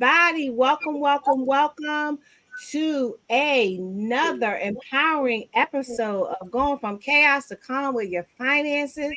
everybody. Welcome to another empowering episode of Going from Chaos to Calm with your finances.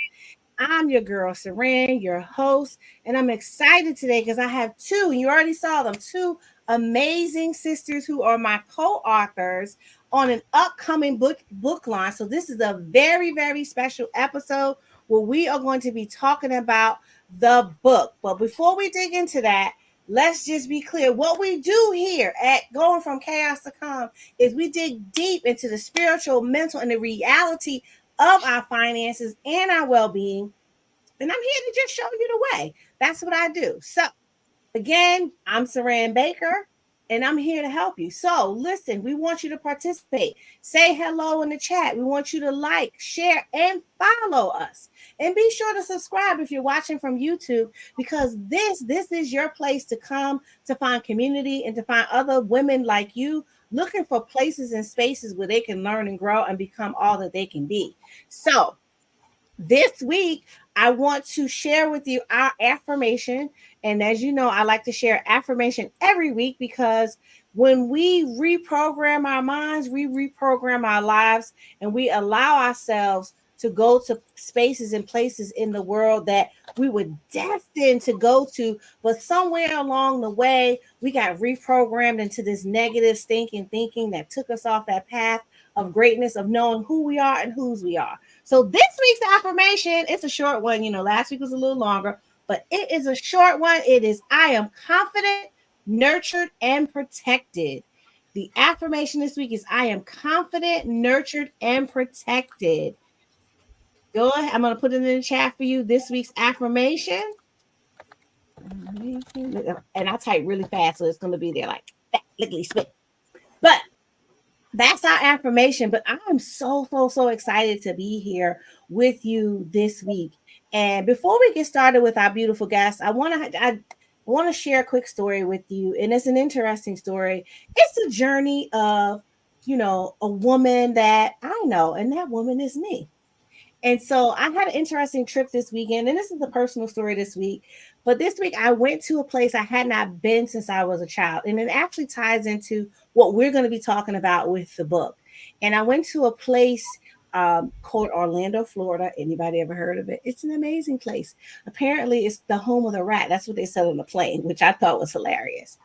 I'm your girl, Saran, your host, and I'm excited today because I have two, you already saw them, two amazing sisters who are my co-authors on an upcoming book launch. So this is a very special episode where we are going to be talking about the book. But before we dig into that, let's just be clear. What we do here at Going from Chaos to Calm is we dig deep into the spiritual, mental, and the reality of our finances and our well-being. And I'm here to just show you the way. That's what I do. So again, I'm Saran Baker, and I'm here to help you. So listen, we want you to participate. Say hello in the chat. We want you to like, share, and follow us. And be sure to subscribe if you're watching from YouTube, because this is your place to come to find community and to find other women like you looking for places and spaces where they can learn and grow and become all that they can be. So this week, I want to share with you our affirmation. And as you know, I like to share affirmation every week because when we reprogram our minds, we reprogram our lives, and we allow ourselves to go to spaces and places in the world that we were destined to go to. But somewhere along the way, we got reprogrammed into this negative stinking thinking that took us off that path of greatness, of knowing who we are and whose we are. So this week's affirmation, it's a short one. Last week was a little longer, but it is a short one. It is, I am confident, nurtured, and protected. The affirmation this week is, I am confident, nurtured, and protected. Go ahead. I'm going to put it in the chat for you. This week's affirmation. And I type really fast, so it's going to be there like that, lickety spit. But that's our affirmation. But I'm so excited to be here with you this week. And before we get started with our beautiful guests, I want to share a quick story with you. And it's an interesting story. It's a journey of, a woman that I know, and that woman is me. And so I had an interesting trip this weekend, and this is a personal story this week. But this week I went to a place I had not been since I was a child. And it actually ties into what we're going to be talking about with the book. And I went to a place called Orlando, Florida. Anybody ever heard of it? It's an amazing place. Apparently, it's the home of the rat. That's what they said on the plane, which I thought was hilarious.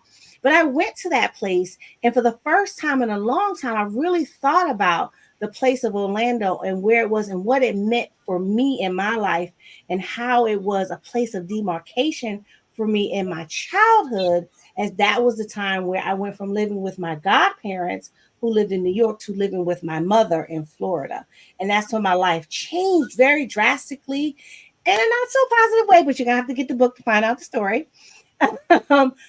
But I went to that place, and for the first time in a long time, I really thought about the place of Orlando and where it was and what it meant for me in my life, and how it was a place of demarcation for me in my childhood, as that was the time where I went from living with my godparents who lived in New York to living with my mother in Florida. And that's when my life changed very drastically in a not so positive way, but you're going to have to get the book to find out the story.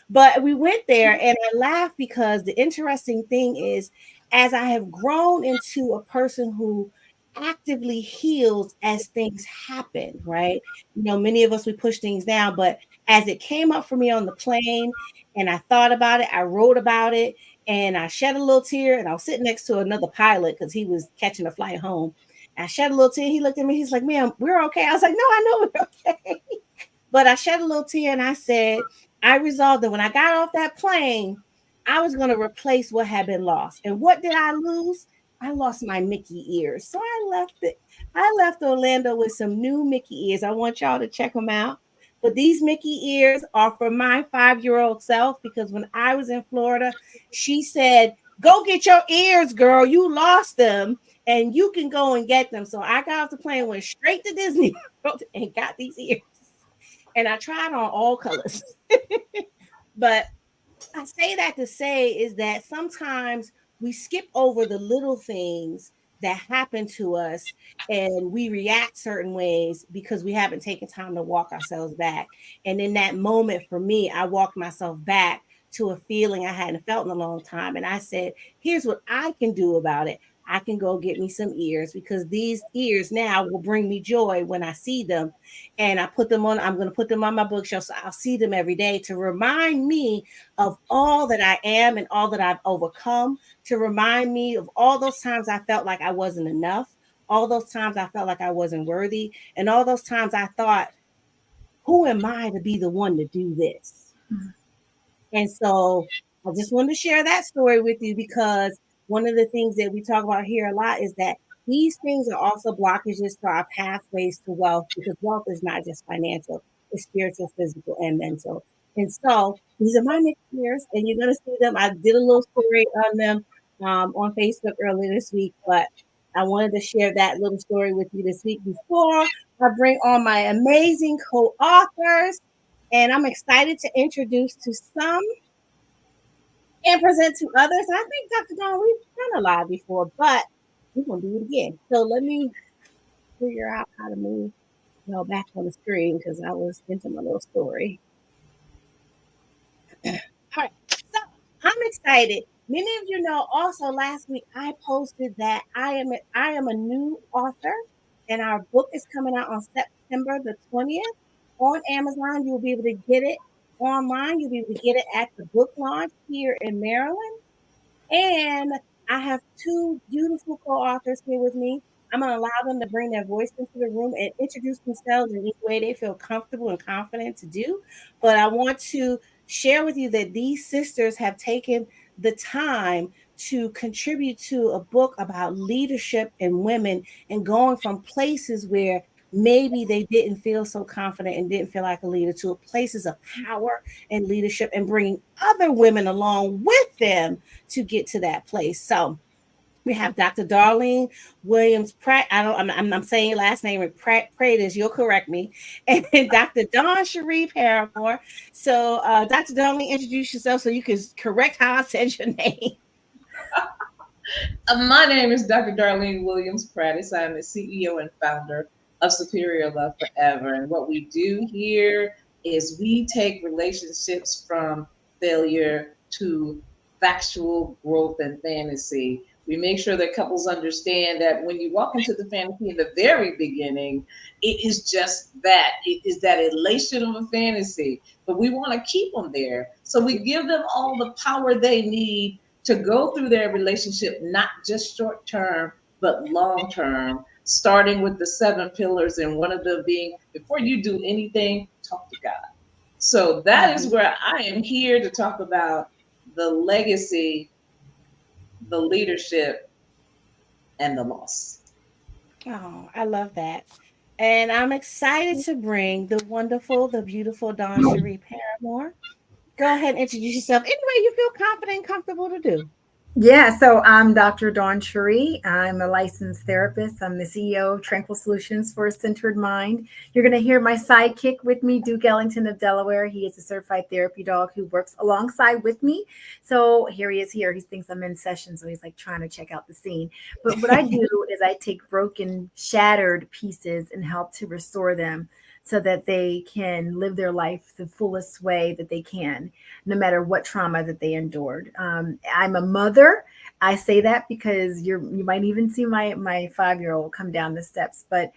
But we went there, and I laughed because the interesting thing is, as I have grown into a person who actively heals as things happen, right? Many of us, we push things down, but as it came up for me on the plane and I thought about it, I wrote about it, and I shed a little tear, and I was sitting next to another pilot because he was catching a flight home. I shed a little tear. He looked at me. He's like, "Ma'am, we're okay." I was like, "No, I know we're okay." But I shed a little tear, and I said, I resolved that when I got off that plane, I was going to replace what had been lost. And what did I lose? I lost my Mickey ears. So I left it. I left Orlando with some new Mickey ears. I want y'all to check them out. But these Mickey ears are for my 5-year-old self, because when I was in Florida, she said, "Go get your ears, girl. You lost them and you can go and get them." So I got off the plane, went straight to Disney World, and got these ears. And I tried on all colors. But I say that to say is that sometimes we skip over the little things that happen to us, and we react certain ways because we haven't taken time to walk ourselves back. And in that moment, for me, I walked myself back to a feeling I hadn't felt in a long time. And I said, here's what I can do about it. I can go get me some ears, because these ears now will bring me joy when I see them. And I'm going to put them on my bookshelf, so I'll see them every day to remind me of all that I am and all that I've overcome, to remind me of all those times I felt like I wasn't enough, all those times I felt like I wasn't worthy, and all those times I thought, who am I to be the one to do this? And so I just wanted to share that story with you because one of the things that we talk about here a lot is that these things are also blockages to our pathways to wealth, because wealth is not just financial, it's spiritual, physical, and mental. And so these are my mixed years, and you're going to see them. I did a little story on them on Facebook earlier this week, but I wanted to share that little story with you this week before I bring on my amazing co-authors. And I'm excited to introduce to some and present to others. And I think, Dr. Dawn, we've done a live before, but we're going to do it again. So let me figure out how to move back on the screen because I was into my little story. All right. So I'm excited. Many of you know also last week I posted that I am a new author, and our book is coming out on September the 20th on Amazon. You'll be able to get it online. You'll be able to get it at the book launch here in Maryland. And I have two beautiful co-authors here with me. I'm going to allow them to bring their voice into the room and introduce themselves in any way they feel comfortable and confident to do. But I want to share with you that these sisters have taken the time to contribute to a book about leadership and women and going from places where maybe they didn't feel so confident and didn't feel like a leader to places of power and leadership, and bringing other women along with them to get to that place. So we have Dr. Darlene Williams Pratt. I'm saying your last name Pratt as you'll correct me, and Dr. Dawn Cherie Paramore. So Dr. Darlene, introduce yourself so you can correct how I said your name. My name is Dr. Darlene Williams Pratt. I'm the CEO and founder of Superior Love Forever. And what we do here is we take relationships from failure to factual growth and fantasy. We make sure that couples understand that when you walk into the fantasy in the very beginning, it is just that. It is that elation of a fantasy. But we want to keep them there. So we give them all the power they need to go through their relationship, not just short term, but long term, starting with the 7 pillars, and one of them being before you do anything, talk to God. So that is where I am here to talk about the legacy, the leadership, and the loss. Oh, I love that. And I'm excited to bring the wonderful, the beautiful Dawn Cherie Paramore. Go ahead and introduce yourself any way you feel confident and comfortable to do. Yeah, so I'm Dr. Dawn Cherie. I'm a licensed therapist. I'm the CEO of Tranquil Solutions for a Centered Mind. You're going to hear my sidekick with me, Duke Ellington of Delaware. He is a certified therapy dog who works alongside with me. So here he is here. He thinks I'm in session, so he's like trying to check out the scene. But what I do is I take broken, shattered pieces and help to restore them so that they can live their life the fullest way that they can, no matter what trauma that they endured. I'm a mother. I say that because you might even see my 5-year-old come down the steps. But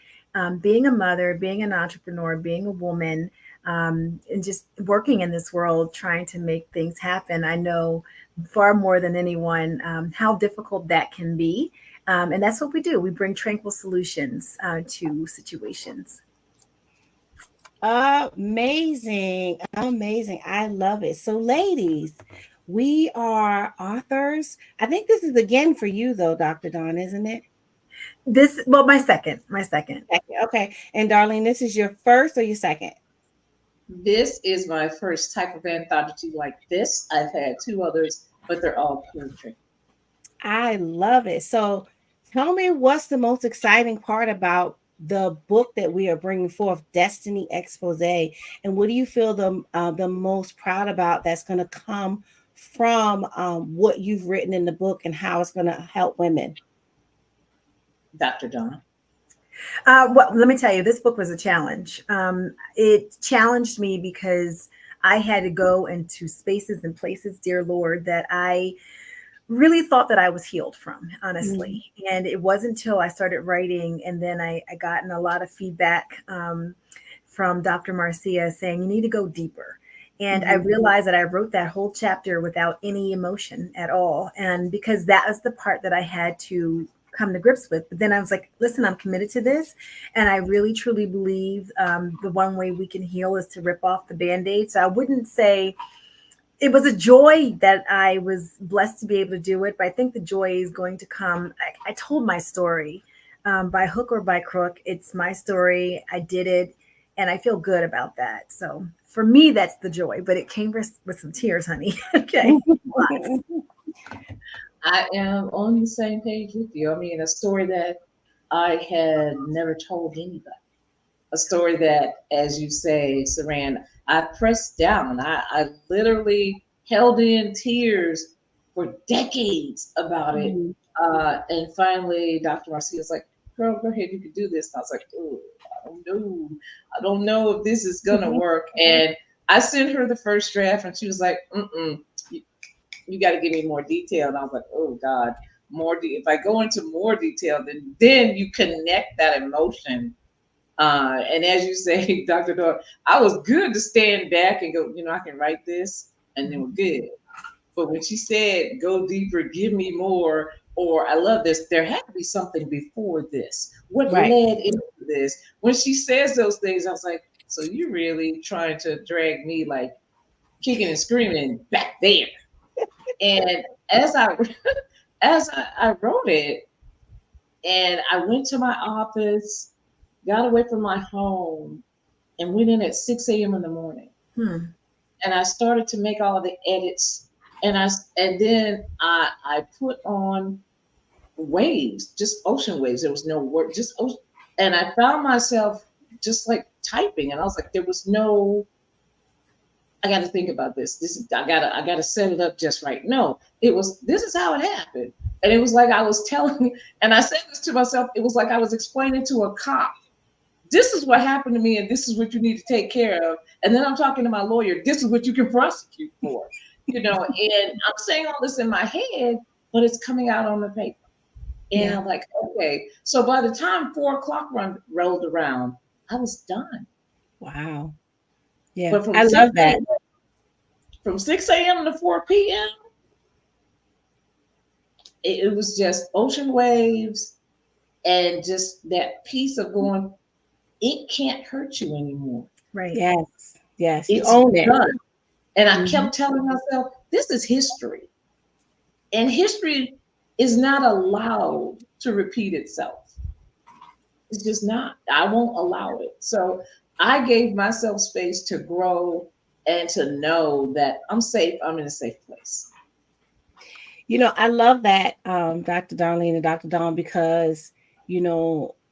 being a mother, being an entrepreneur, being a woman, and just working in this world, trying to make things happen, I know far more than anyone how difficult that can be. And that's what we do. We bring tranquil solutions to situations. Amazing. Amazing. I love it. So, ladies, we are authors. I think this is again for you, though, Dr. Dawn, isn't it? Well, my second. Okay. And Darlene, this is your first or your second? This is my first type of anthology like this. I've had 2 others, but they're all poetry. I love it. So, tell me what's the most exciting part about the book that we are bringing forth, Destiny Expose, and what do you feel the most proud about that's going to come from what you've written in the book and how it's going to help women? Dr. Dawn. Well, let me tell you, this book was a challenge. It challenged me because I had to go into spaces and places, dear Lord, that I really thought that I was healed from, honestly. And it wasn't until I started writing, and then I gotten a lot of feedback from Dr. Marcia saying, you need to go deeper. And I realized that I wrote that whole chapter without any emotion at all. And because that was the part that I had to come to grips with. But then I was like, listen, I'm committed to this. And I really, truly believe the one way we can heal is to rip off the Band-Aid. So I wouldn't say it was a joy that I was blessed to be able to do it. But I think the joy is going to come. I told my story by hook or by crook. It's my story. I did it, and I feel good about that. So for me, that's the joy. But it came with some tears, honey. Okay. Lots. I am on the same page with you. I mean, a story that I had never told anybody. A story that, as you say, Saran, I pressed down. I literally held in tears for decades about it. Mhm. And finally, Dr. Marcia was like, girl, go ahead, you can do this. And I was like, oh, I don't know. I don't know if this is going to work. And I sent her the first draft, and she was like, you got to give me more detail. And I was like, oh, God, if I go into more detail, then you connect that emotion. And as you say, Dr. Dor, I was good to stand back and go, I can write this, and then we're good. But when she said, go deeper, give me more, or I love this, there had to be something before this. What Right. led into this? When she says those things, I was like, so you're really trying to drag me like kicking and screaming back there. And as I wrote it, and I went to my office, got away from my home, and went in at 6 a.m. in the morning. And I started to make all of the edits, and then I put on waves, just ocean waves. There was no word, just ocean, and I found myself just like typing, and I was like, there was no. I got to think about this. I gotta set it up just right. No, this is how it happened, and it was like I was telling, and I said this to myself. It was like I was explaining to a cop. This is what happened to me, and this is what you need to take care of. And then I'm talking to my lawyer. This is what you can prosecute for, And I'm saying all this in my head, but it's coming out on the paper. And I'm like, okay. So by the time 4:00 rolled around, I was done. Wow. Yeah, But I love that. From 6 a.m. to 4 p.m., it was just ocean waves and just that piece of going, it can't hurt you anymore. Right. Yes. Yes. You It's own it. done. And I Mhm. kept telling myself, this is history. And history is not allowed to repeat itself. It's just not. I won't allow it. So I gave myself space to grow and to know that I'm safe. I'm in a safe place. I love that, Dr. Darlene and Dr. Dawn, because,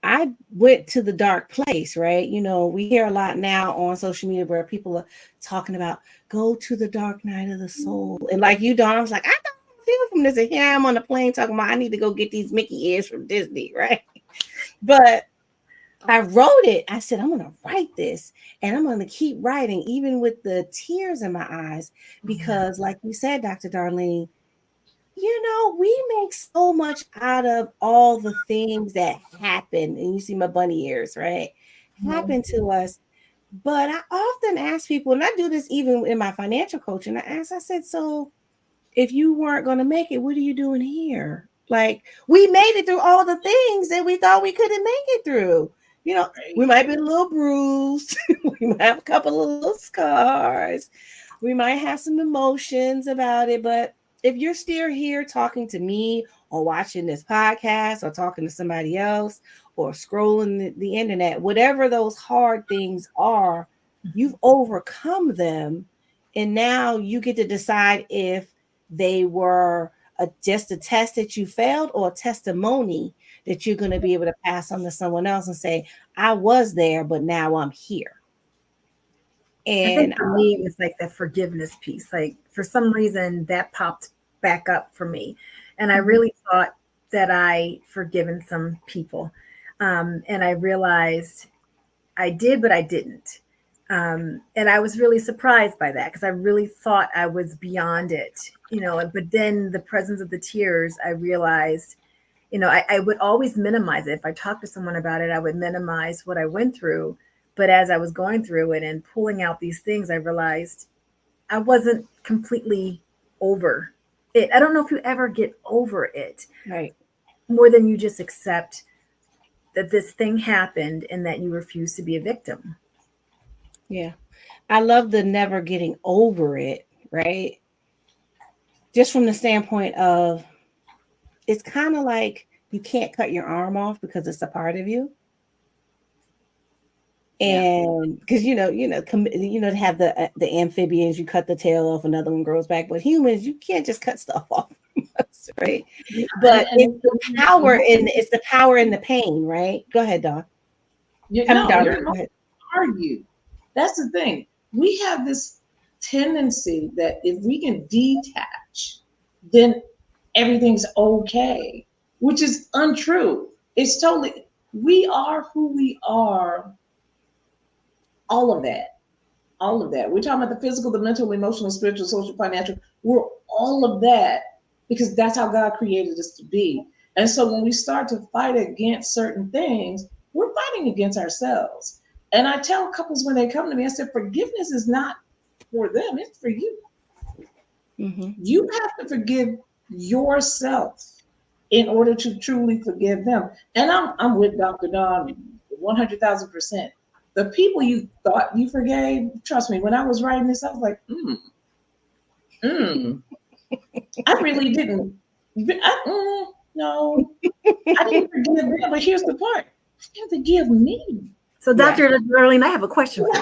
I went to the dark place, right? We hear a lot now on social media where people are talking about go to the dark night of the soul. And like you, Dawn, I was like, I don't feel from this. And here I am on the plane talking about I need to go get these Mickey ears from Disney, right? But I wrote it. I said, I'm going to write this and I'm going to keep writing, even with the tears in my eyes, because like you said, Dr. Darlene, we make so much out of all the things that happen. And you see my bunny ears, right? Happen to us. But I often ask people, and I do this even in my financial coaching, I said, so if you weren't going to make it, what are you doing here? Like, we made it through all the things that we thought we couldn't make it through. We might be a little bruised. We might have a couple of little scars. We might have some emotions about it. But if you're still here talking to me or watching this podcast or talking to somebody else or scrolling the internet, whatever those hard things are, you've overcome them. And now you get to decide if they were just a test that you failed or a testimony that you're going to be able to pass on to someone else and say, I was there, but now I'm here. And I think for me, it was like that forgiveness piece. Like for some reason that popped back up for me. And I really thought that I forgiven some people. And I realized I did, but I didn't. And I was really surprised by that because I really thought I was beyond it, but then the presence of the tears, I realized, I would always minimize it. If I talked to someone about it, I would minimize what I went through. But as I was going through it and pulling out these things, I realized I wasn't completely over it. I don't know if you ever get over it, right, more than you just accept that this thing happened and that you refuse to be a victim. Yeah. I love the never getting over it, right? Just from the standpoint of, it's kind of like you can't cut your arm off because it's a part of you. And because to have the amphibians, you cut the tail off, another one grows back. But humans, you can't just cut stuff off, right? But it's the power in the pain, right? Go ahead, Dawn. You're not argue. That's the thing. We have this tendency that if we can detach, then everything's okay, which is untrue. It's totally, we are who we are. All of that. We're talking about the physical, the mental, emotional, spiritual, social, financial. We're all of that because that's how God created us to be. And so when we start to fight against certain things, we're fighting against ourselves. And I tell couples when they come to me, I said, forgiveness is not for them, it's for you. Mm-hmm. You have to forgive yourself in order to truly forgive them. And I'm with Dr. Dawn 100,000%. The people you thought you forgave, trust me, when I was writing this, I was like, I really didn't. No, I didn't forgive them. But here's the part: I didn't forgive me. So, Dr. Darlene, I have a question for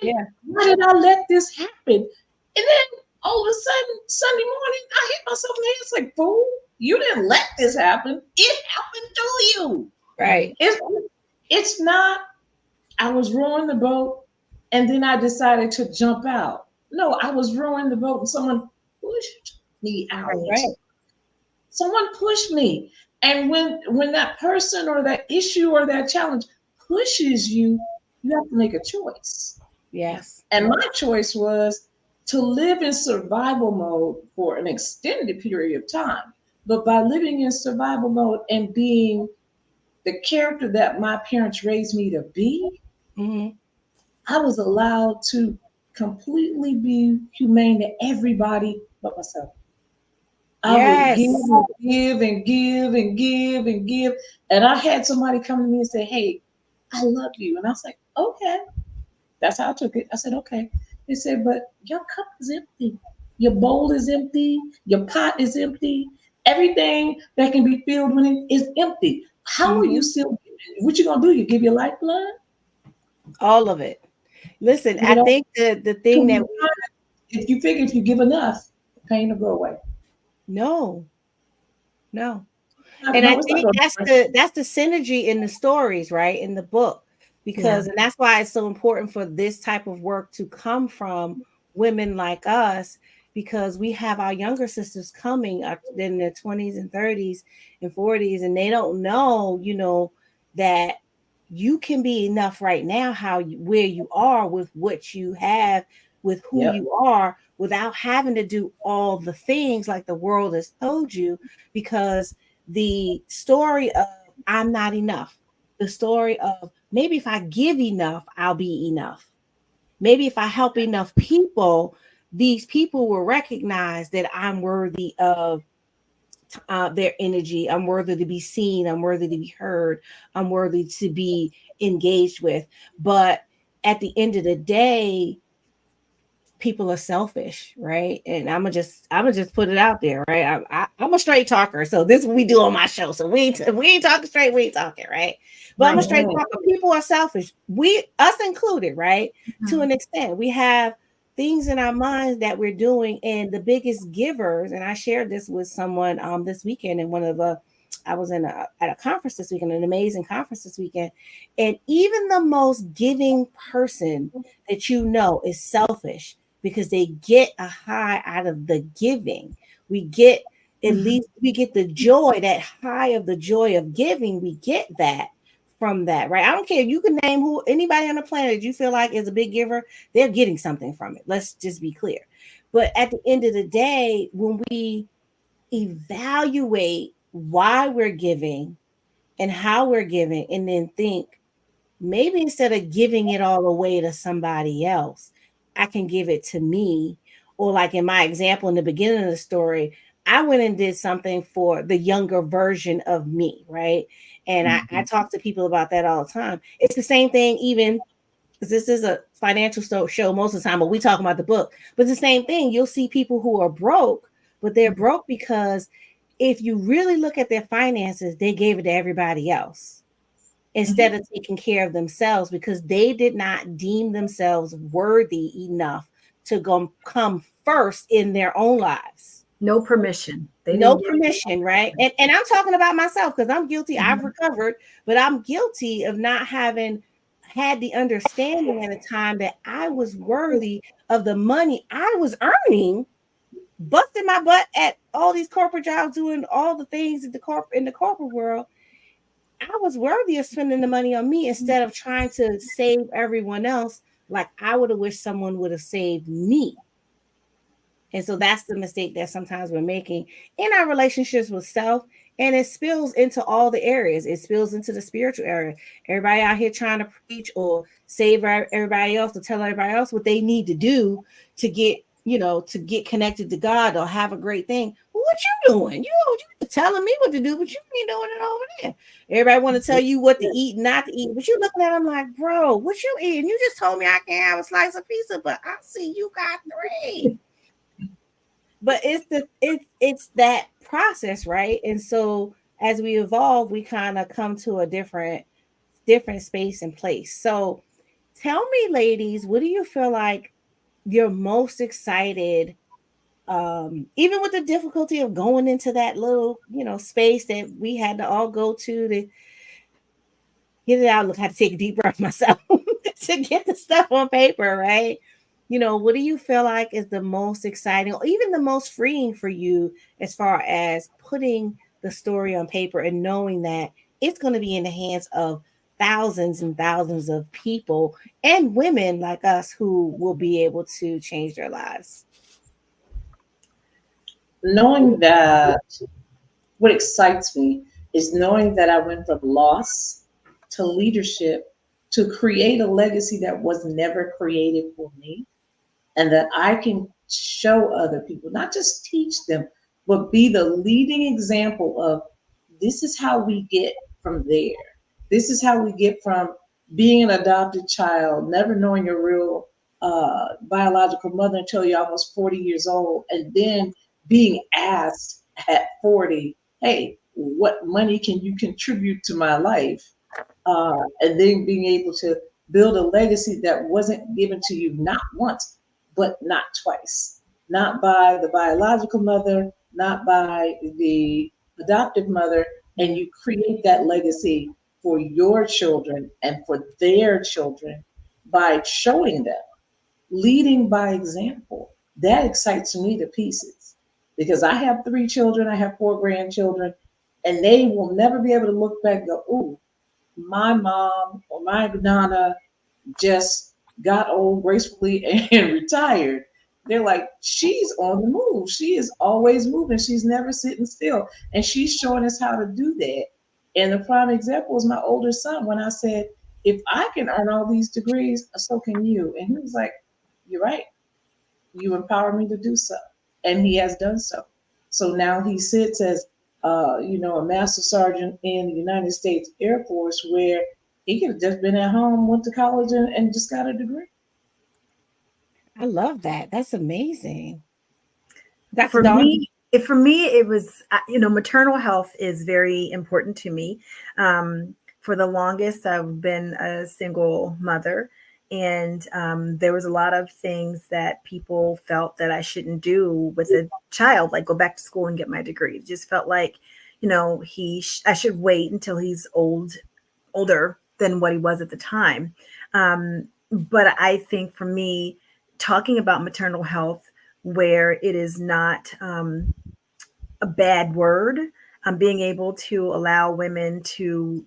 you. Why did I let this happen? And then all of a sudden, Sunday morning, I hit myself in the head. It's like, fool, you didn't let this happen. It happened to you. Right. It's not. I was rowing the boat, and then I decided to jump out. No, I was rowing the boat, and someone pushed me out. Right. Someone pushed me. And when that person or that issue or that challenge pushes you, you have to make a choice. Yes. And my choice was to live in survival mode for an extended period of time. But by living in survival mode and being the character that my parents raised me to be, I was allowed to completely be humane to everybody but myself. I would give and give and give and give. And I had somebody come to me and say, hey, I love you. And I was like, okay. That's how I took it. I said, okay. They said, but your cup is empty. Your bowl is empty. Your pot is empty. Everything that can be filled with it is empty. How are you still giving? What you going to do? You give your lifeblood? All of it. Listen, I think the thing that if you figure if you give enough, pain will go away. No. And I think that's the synergy in the stories, right? In the book, because and that's why it's so important for this type of work to come from women like us, because we have our younger sisters coming up in their 20s and 30s and 40s, and they don't know, that you can be enough right now, where you are with what you have, with who you are, without having to do all the things like the world has told you, because the story of I'm not enough, the story of maybe if I give enough, I'll be enough. Maybe if I help enough people, these people will recognize that I'm worthy of their energy. I'm worthy to be seen. I'm worthy to be heard. I'm worthy to be engaged with. But at the end of the day, people are selfish, right? And I'm gonna just put it out there, right? I'm a straight talker, so this is what we do on my show. So we ain't talking straight, we ain't talking, right? But I'm a straight talker. People are selfish, us included, right? To an extent, we have things in our minds that we're doing, and the biggest givers. And I shared this with someone this weekend, and I was at a conference this weekend, an amazing conference this weekend, and even the most giving person that is selfish, because they get a high out of the giving. We get the joy, that high of the joy of giving. We get that from that, right? I don't care. You can name anybody on the planet you feel like is a big giver. They're getting something from it. Let's just be clear. But at the end of the day, when we evaluate why we're giving and how we're giving, and then think, maybe instead of giving it all away to somebody else, I can give it to me. Or like in my example in the beginning of the story, I went and did something for the younger version of me, right? And I talk to people about that all the time. It's the same thing, even because this is a financial show most of the time, but we talk about the book. But the same thing, you'll see people who are broke, but they're broke because if you really look at their finances, they gave it to everybody else instead of taking care of themselves because they did not deem themselves worthy enough to come first in their own lives. No permission. No permission, right? And I'm talking about myself because I'm guilty. I've recovered, but I'm guilty of not having had the understanding at a time that I was worthy of the money I was earning, busting my butt at all these corporate jobs, doing all the things in the corporate world. I was worthy of spending the money on me instead of trying to save everyone else. Like I would have wished someone would have saved me. And so that's the mistake that sometimes we're making in our relationships with self. And it spills into all the areas. It spills into the spiritual area. Everybody out here trying to preach or save everybody else, to tell everybody else what they need to do to get, to get connected to God or have a great thing. Well, what you doing? You telling me what to do, but you ain't doing it over there. Everybody want to tell you what to eat, not to eat, but you looking at them like, bro, what you eating? You just told me I can't have a slice of pizza, but I see you got 3. But it's that process, right? And so as we evolve, we kind of come to a different space and place. So tell me, ladies, what do you feel like you're most excited, even with the difficulty of going into that little, space that we had to all go to get it out? Look, I had to take a deep breath myself to get the stuff on paper, right? What do you feel like is the most exciting or even the most freeing for you as far as putting the story on paper and knowing that it's going to be in the hands of thousands and thousands of people and women like us who will be able to change their lives? Knowing that what excites me is knowing that I went from loss to leadership to create a legacy that was never created for me, and that I can show other people, not just teach them, but be the leading example of this is how we get from there. This is how we get from being an adopted child, never knowing your real biological mother until you're almost 40 years old, and then being asked at 40, hey, what money can you contribute to my life? And then being able to build a legacy that wasn't given to you not once, but not twice, not by the biological mother, not by the adoptive mother, and you create that legacy for your children and for their children by showing them, leading by example. That excites me to pieces because I have 3 children, I have 4 grandchildren, and they will never be able to look back and go, ooh, my mom or my nana just got old gracefully and retired. They're like, she's on the move. She is always moving. She's never sitting still. And she's showing us how to do that. And the prime example is my older son. When I said, if I can earn all these degrees, so can you. And he was like, you're right. You empower me to do so. And he has done so. So now he sits as, a master sergeant in the United States Air Force, where he could have just been at home, went to college, and just got a degree. I love that. That's amazing. Dr. For Dawn? me, it was, maternal health is very important to me. For the longest, I've been a single mother, and there was a lot of things that people felt that I shouldn't do with a child, like go back to school and get my degree. It just felt like, I should wait until he's older than what he was at the time. But I think for me, talking about maternal health, where it is not a bad word, being able to allow women to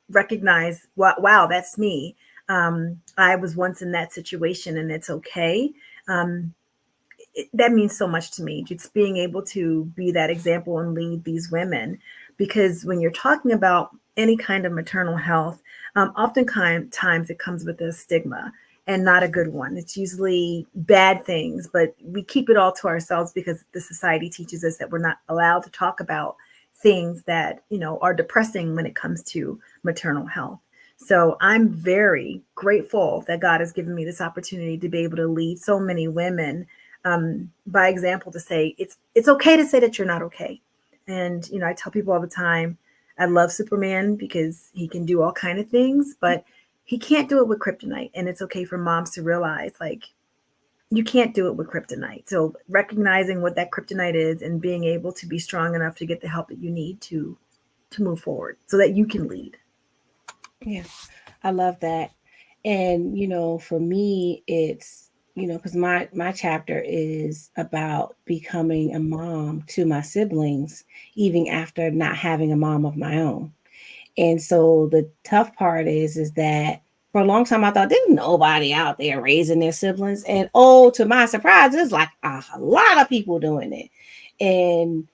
recognize, wow, that's me. I was once in that situation and it's okay. That means so much to me. Just being able to be that example and lead these women, because when you're talking about any kind of maternal health, oftentimes it comes with a stigma and not a good one. It's usually bad things, but we keep it all to ourselves because the society teaches us that we're not allowed to talk about things that, are depressing when it comes to maternal health. So I'm very grateful that God has given me this opportunity to be able to lead so many women by example, to say it's okay to say that you're not okay. And I tell people all the time, I love Superman because he can do all kind of things, but he can't do it with kryptonite. And it's okay for moms to realize, like, you can't do it with kryptonite. So recognizing what that kryptonite is and being able to be strong enough to get the help that you need to move forward so that you can lead. Yeah, I love that. And, for me, it's, because my chapter is about becoming a mom to my siblings, even after not having a mom of my own. And so the tough part is that for a long time, I thought there's nobody out there raising their siblings. And to my surprise, there's like a lot of people doing it. And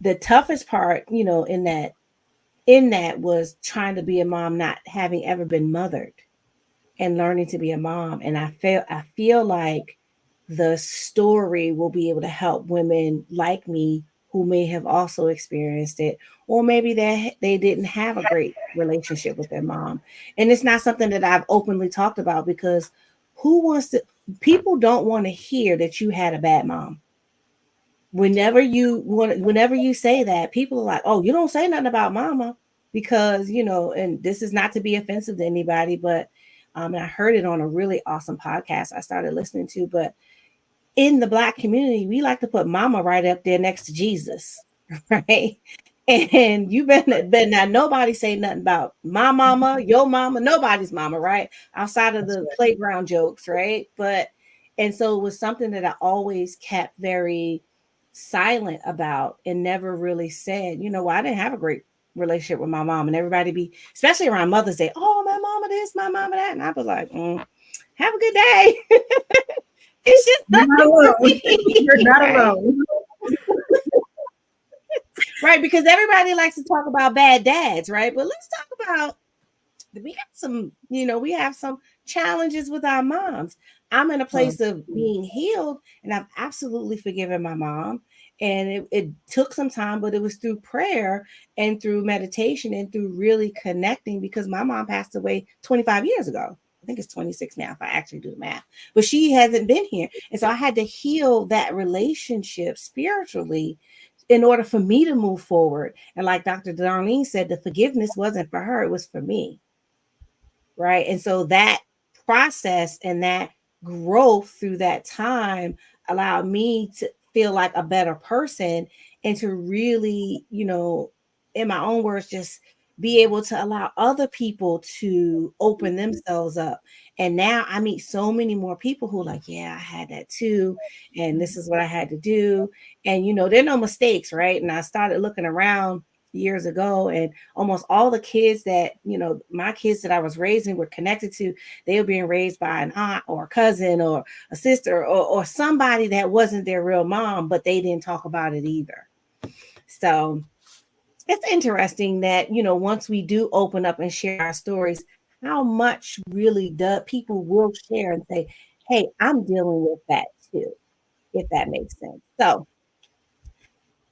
the toughest part, in that was trying to be a mom, not having ever been mothered and learning to be a mom. And I feel like the story will be able to help women like me who may have also experienced it, or maybe they didn't have a great relationship with their mom. And it's not something that I've openly talked about because people don't want to hear that you had a bad mom. Whenever you say that, people are like, oh, you don't say nothing about mama, because and this is not to be offensive to anybody, but and I heard it on a really awesome podcast I started listening to. But in the Black community, we like to put mama right up there next to Jesus, right? And you better not nobody say nothing about my mama, your mama, nobody's mama, right? Outside of the playground jokes, right? And so it was something that I always kept very silent about and never really said, I didn't have a great relationship with my mom. And everybody especially around Mother's Day, oh, my mama this, my mama that. And I was like, have a good day. It's just You're not alone. You're not right? alone. Right, because everybody likes to talk about bad dads, right? But let's talk about we have some challenges with our moms. I'm in a place of being healed, and I've absolutely forgiven my mom. And it took some time, but it was through prayer and through meditation and through really connecting, because my mom passed away 25 years ago. I think it's 26 now if I actually do the math, but she hasn't been here. And so I had to heal that relationship spiritually in order for me to move forward. And like Dr. Darlene said, the forgiveness wasn't for her, it was for me. Right. And so that process and that growth through that time allowed me to feel like a better person, and to really, in my own words, just be able to allow other people to open themselves up. And now I meet so many more people who are like, yeah, I had that too. And this is what I had to do. And, there are no mistakes. Right. And I started looking around years ago, and almost all the kids that my kids that I was raising were connected to, they were being raised by an aunt or a cousin or a sister or somebody that wasn't their real mom, but they didn't talk about it either. So it's interesting that once we do open up and share our stories, how much really people will share and say, hey, I'm dealing with that too, if that makes sense. So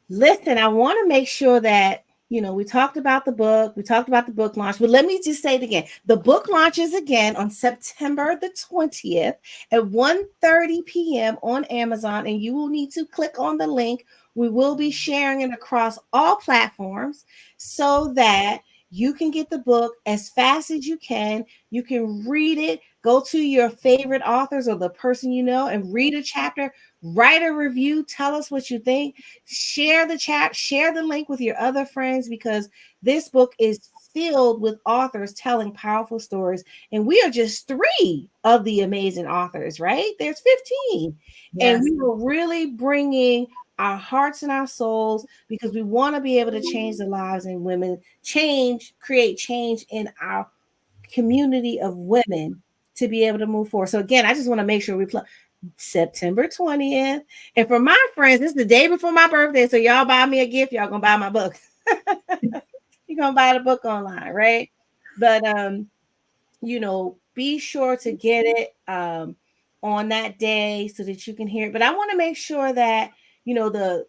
listen, I want to make sure that, we talked about the book, we talked about the book launch, but let me just say it again. The book launches again on September the 20th at 1:30 p.m. on Amazon, and you will need to click on the link. We will be sharing it across all platforms so that you can get the book as fast as you can. You can read it, go to your favorite authors or the person and read a chapter, write a review, tell us what you think, share the chat, share the link with your other friends, because this book is filled with authors telling powerful stories. And we are just 3 of the amazing authors, right? There's 15. Yes. And we were really bringing our hearts and our souls, because we want to be able to change the lives of women, create change in our community of women to be able to move forward. So again, I just want to make sure we September 20th. And for my friends, this is the day before my birthday. So y'all buy me a gift. Y'all gonna buy my book. You're gonna buy the book online, right? But be sure to get it on that day so that you can hear it. But I want to make sure that the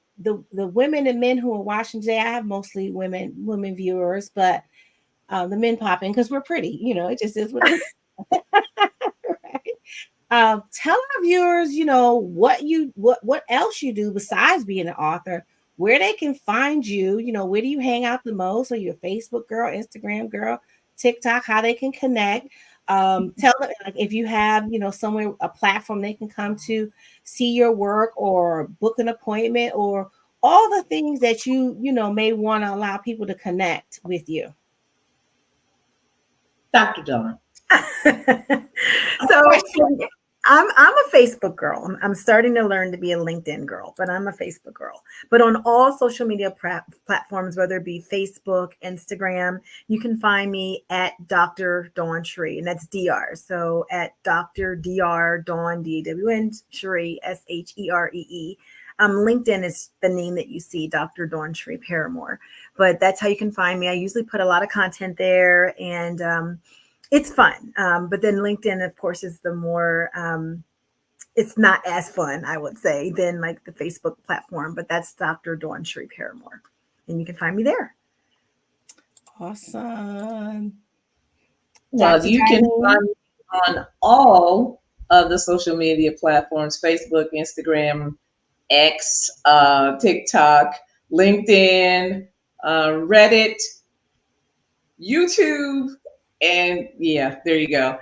women and men who are watching today, I have mostly women viewers, but the men popping because we're pretty. It just is what it is. Right? Tell our viewers, what else you do besides being an author, where they can find you. Where do you hang out the most? Are you a Facebook girl, Instagram girl, TikTok? How they can connect? Tell them, like, if you have, somewhere, a platform they can come to see your work or book an appointment, or all the things that may want to allow people to connect with you. Dr. Dawn. So I'm a Facebook girl. I'm starting to learn to be a LinkedIn girl, but I'm a Facebook girl. But on all social media platforms, whether it be Facebook, Instagram, you can find me at Dr. Dawn Sheree, and that's DR. So at Dr. DR Dawn DAWN Sheree SHEREE. LinkedIn is the name that you see, Dr. Dawn Sheree Paramore. But that's how you can find me. I usually put a lot of content there, and it's fun. But then LinkedIn, of course, is the more, it's not as fun, I would say, than like the Facebook platform. But that's Dr. Dawn Sheree Paramore. And you can find me there. Awesome. Well, you can find me on all of the social media platforms: Facebook, Instagram, X, TikTok, LinkedIn, Reddit, YouTube, and yeah, there you go.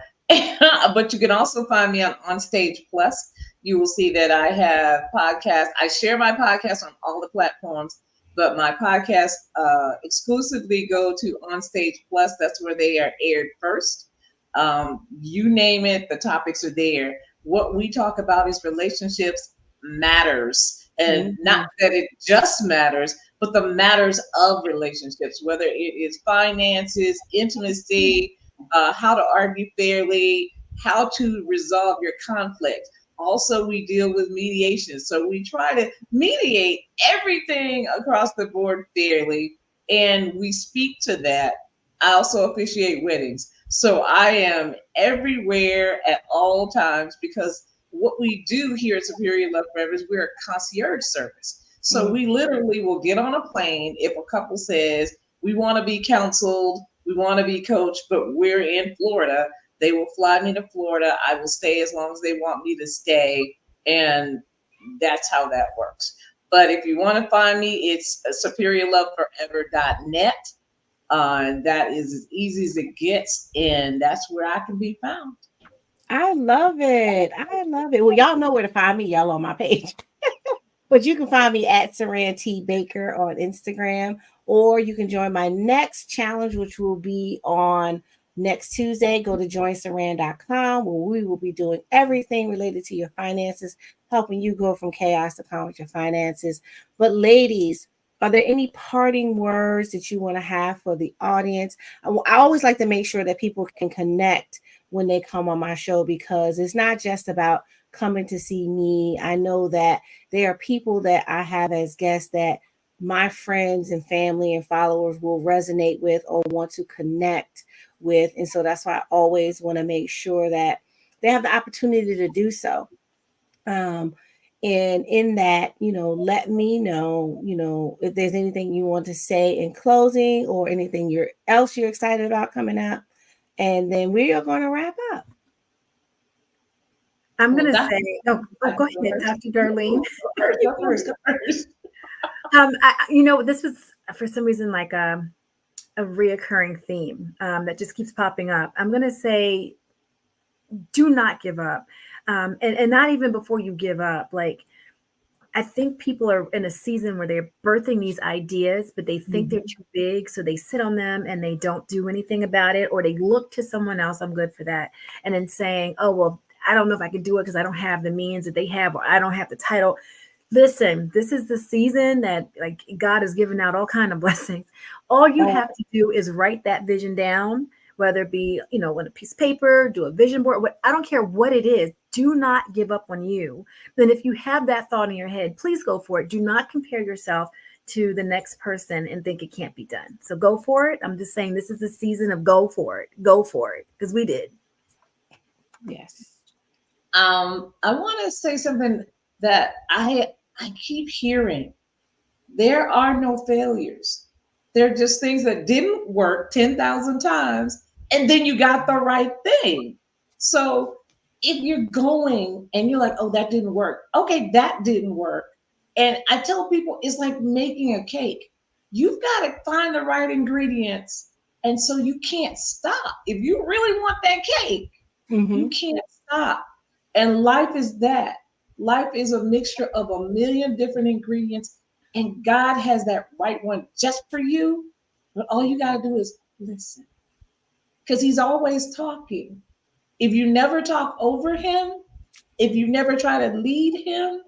But you can also find me on Stage Plus. You will see that I have podcasts. I share my podcast on all the platforms, but my podcasts exclusively go to On Stage Plus. That's where they are aired first. You name it, the topics are there. What we talk about is relationships matters, and not that it just matters, but the matters of relationships, whether it is finances, intimacy, how to argue fairly, how to resolve your conflict. Also, we deal with mediation. So we try to mediate everything across the board fairly, and we speak to that. I also officiate weddings. So I am everywhere at all times, because what we do here at Superior Love Forever is we're a concierge service. So we literally will get on a plane if a couple says, we want to be counseled, we want to be coached, but we're in Florida. They will fly me to Florida. I will stay as long as they want me to stay. And that's how that works. But if you want to find me, it's superiorloveforever.net. That is as easy as it gets, and that's where I can be found. I love it. I love it. Well, y'all know where to find me. Y'all on my page. But you can find me at Saran T Baker on Instagram, or you can join my next challenge, which will be on next Tuesday. Go to joinsaran.com, where we will be doing everything related to your finances, helping you go from chaos to calm with your finances. But ladies, are there any parting words that you want to have for the audience? I always like to make sure that people can connect when they come on my show, because it's not just about coming to see me. I know that there are people that I have as guests that my friends and family and followers will resonate with or want to connect with. And so that's why I always want to make sure that they have the opportunity to do so. And in that, let me know, if there's anything you want to say in closing, or anything you're excited about coming up. And then we are going to wrap up. I'm going to say, go ahead, Dr. Darlene. Go first. This was for some reason like a reoccurring theme that just keeps popping up. I'm going to say, do not give up. And not even before you give up. Like, I think people are in a season where they're birthing these ideas, but they think they're too big. So they sit on them and they don't do anything about it, or they look to someone else. I'm good for that. And then saying, oh, well, I don't know if I can do it because I don't have the means that they have, or I don't have the title. Listen, this is the season that like God has given out all kinds of blessings. All you have to do is write that vision down, whether it be, on a piece of paper, do a vision board, I don't care what it is. Do not give up on you. Then if you have that thought in your head, please go for it. Do not compare yourself to the next person and think it can't be done. So go for it. I'm just saying this is the season of go for it. Go for it, because we did. Yes. I want to say something that I keep hearing. There are no failures. They're just things that didn't work 10,000 times, and then you got the right thing. So if you're going and you're like, oh, that didn't work. Okay, that didn't work. And I tell people it's like making a cake. You've got to find the right ingredients. And so you can't stop. If you really want that cake, you can't stop. And life is that. Life is a mixture of a million different ingredients, and God has that right one just for you. But all you got to do is listen, because He's always talking. If you never talk over Him, if you never try to lead Him,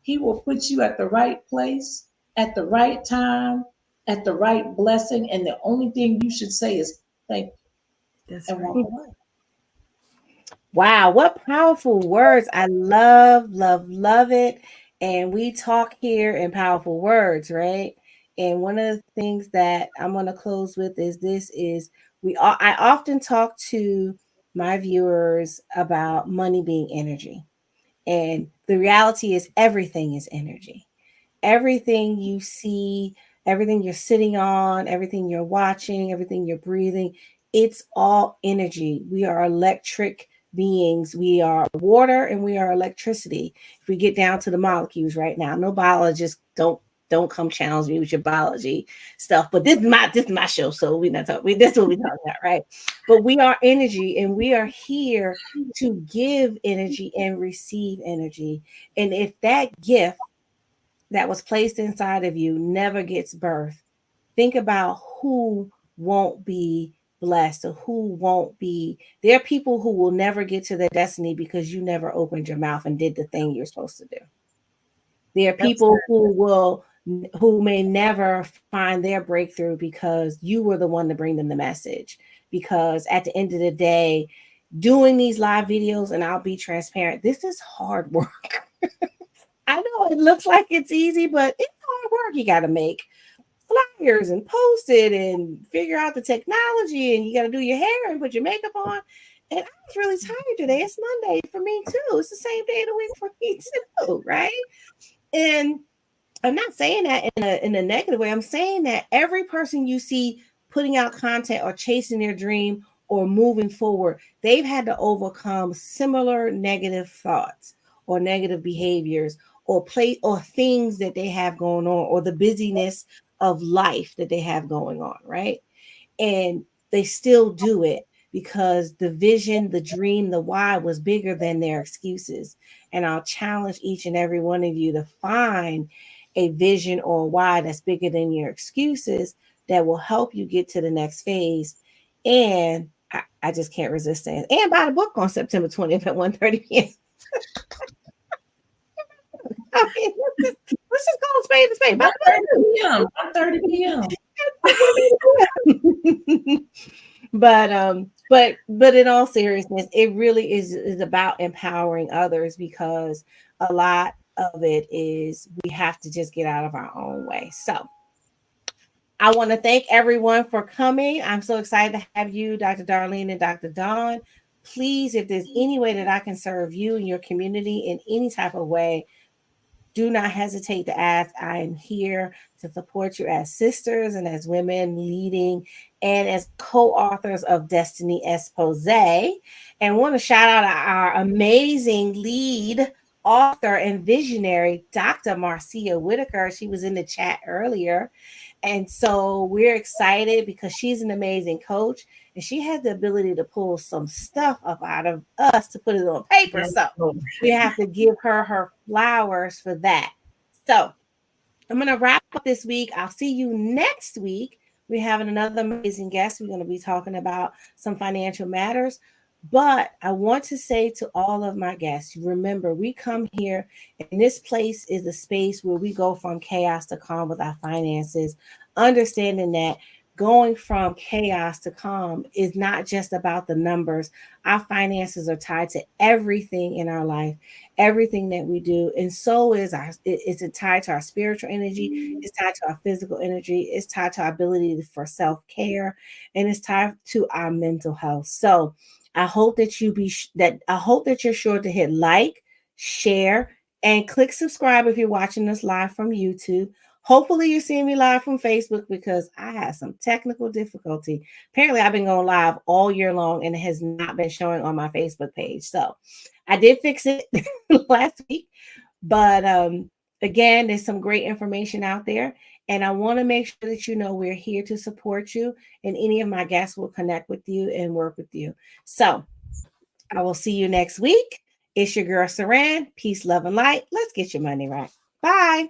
He will put you at the right place, at the right time, at the right blessing. And the only thing you should say is thank you and walk away. Wow, what powerful words. I love, love, love it. And we talk here in powerful words, right? And one of the things that I'm going to close with is I often talk to my viewers about money being energy. And the reality is everything is energy. Everything you see, everything you're sitting on, everything you're watching, everything you're breathing, it's all energy. We are electric beings. We are water and we are electricity. If we get down to the molecules right now, no biologists don't come challenge me with your biology stuff. But this is my show, so we're not talking. This is what we're talking about, right? But we are energy, and we are here to give energy and receive energy. And if that gift that was placed inside of you never gets birthed, think about who won't be blessed or who won't be. There are people who will never get to their destiny because you never opened your mouth and did the thing you're supposed to do. There are people who may never find their breakthrough because you were the one to bring them the message. Because at the end of the day, doing these live videos, and I'll be transparent, this is hard work. I know it looks like it's easy, but it's hard work. You got to make flyers and post it and figure out the technology, and you got to do your hair and put your makeup on. And I was really tired today. It's Monday for me too. It's the same day of the week for me too, right? And I'm not saying that in a negative way. I'm saying that every person you see putting out content or chasing their dream or moving forward, they've had to overcome similar negative thoughts or negative behaviors or things that they have going on, or the busyness of life that they have going on, right? And they still do it because the vision, the dream, the why was bigger than their excuses. And I'll challenge each and every one of you to find a vision or why that's bigger than your excuses that will help you get to the next phase. And I just can't resist saying, and buy the book on September 20th at 1:30 p.m. I mean, let's just call a spade a spade. 1:30 p.m. But in all seriousness, it really is about empowering others, because a lot of it is we have to just get out of our own way. So I want to thank everyone for coming. I'm so excited to have you, Dr. Darlene and Dr. Dawn. Please, if there's any way that I can serve you and your community in any type of way, do not hesitate to ask. I am here to support you as sisters and as women leading and as co-authors of Destiny Espose. And want to shout out our amazing lead author and visionary, Dr. Marcia Whitaker. She was in the chat earlier. And so we're excited because she's an amazing coach and she has the ability to pull some stuff up out of us to put it on paper. So we have to give her flowers for that. So I'm going to wrap up this week. I'll see you next week. We're having another amazing guest. We're going to be talking about some financial matters. But I want to say to all of my guests, remember, we come here and this place is the space where we go from chaos to calm with our finances, understanding that going from chaos to calm is not just about the numbers. Our finances are tied to everything in our life, everything that we do. And so is it's tied to our spiritual energy. It's tied to our physical energy. It's tied to our ability for self-care, and it's tied to our mental health. So I hope that you're sure to hit like, share, and click subscribe if you're watching us live from YouTube. Hopefully you're seeing me live from Facebook because I had some technical difficulty. Apparently I've been going live all year long and it has not been showing on my Facebook page. So I did fix it last week, but again, there's some great information out there. And I want to make sure that you know we're here to support you, and any of my guests will connect with you and work with you. So I will see you next week. It's your girl Saran. Peace, love, and light. Let's get your money right. Bye.